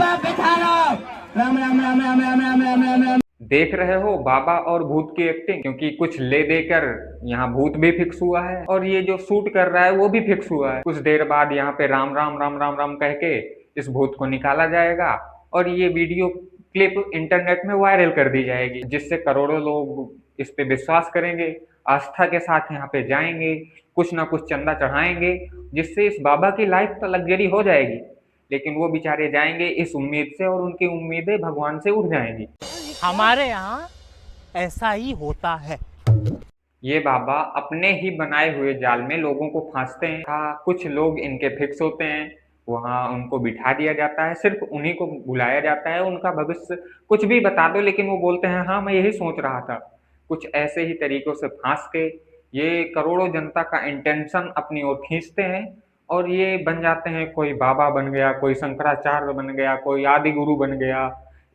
बब्बा बिठारो। राम राम राम राम राम राम राम राम राम। देख रहे हो बाबा और भूत की एक्टिंग, क्योंकि कुछ ले देकर यहाँ भूत भी फिक्स हुआ है और ये जो शूट कर रहा है वो भी फिक्स हुआ है। कुछ देर बाद यहाँ पे राम राम राम राम राम कह के इस भूत को निकाला जाएगा और ये वीडियो क्लिप इंटरनेट में वायरल कर दी जाएगी, जिससे करोड़ों लोग इस पे विश्वास करेंगे, आस्था के साथ यहाँ पे जाएंगे, कुछ ना कुछ चंदा चढ़ाएंगे, जिससे इस बाबा की लाइफ तो लग्जरी हो जाएगी। लेकिन वो बेचारे जाएंगे इस उम्मीद से और उनकी उम्मीदें भगवान से उठ जाएंगी। हमारे यहाँ ऐसा ही होता है। ये बाबा अपने ही बनाए हुए जाल में लोगों को फांसते हैं। कुछ लोग इनके फिक्स होते हैं, वहाँ उनको बिठा दिया जाता है, सिर्फ उन्हीं को बुलाया जाता है, उनका भविष्य कुछ भी बता दो लेकिन वो बोलते हैं हाँ मैं यही सोच रहा था। कुछ ऐसे ही तरीकों से फांस के ये करोड़ों जनता का इंटेंशन अपनी ओर खींचते हैं और ये बन जाते हैं, कोई बाबा बन गया, कोई शंकराचार्य बन गया, कोई आदि गुरु बन गया।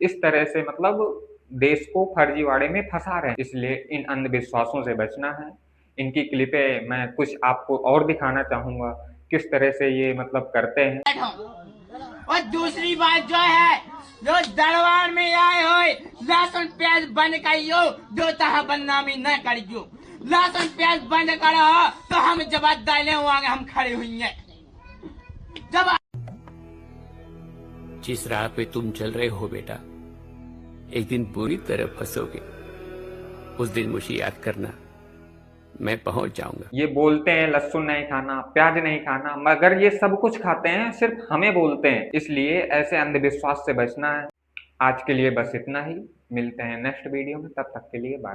इस तरह से मतलब देश को फर्जीवाड़े में फंसा रहे हैं। इसलिए इन अंधविश्वासों से बचना है। इनकी क्लिपें मैं कुछ आपको और दिखाना चाहूंगा किस तरह से ये मतलब करते हैं। और दूसरी बात जो है, जो दरबार में आए हो लहसुन प्याज बंद करियो, जो तह बदनामी न करियो। लहसुन प्याज बंद करो तो हम जवाब डाले हुआ हम खड़े हुई हैं। जब जिस राह पे तुम चल रहे हो बेटा, एक दिन बुरी तरह फंसोगे। उस दिन मुझे याद करना, मैं पहुंच जाऊंगा। ये बोलते हैं लहसुन नहीं खाना, प्याज नहीं खाना, मगर ये सब कुछ खाते हैं, सिर्फ हमें बोलते हैं। इसलिए ऐसे अंधविश्वास से बचना है। आज के लिए बस इतना ही, मिलते हैं नेक्स्ट वीडियो में, तब तक के लिए बाय।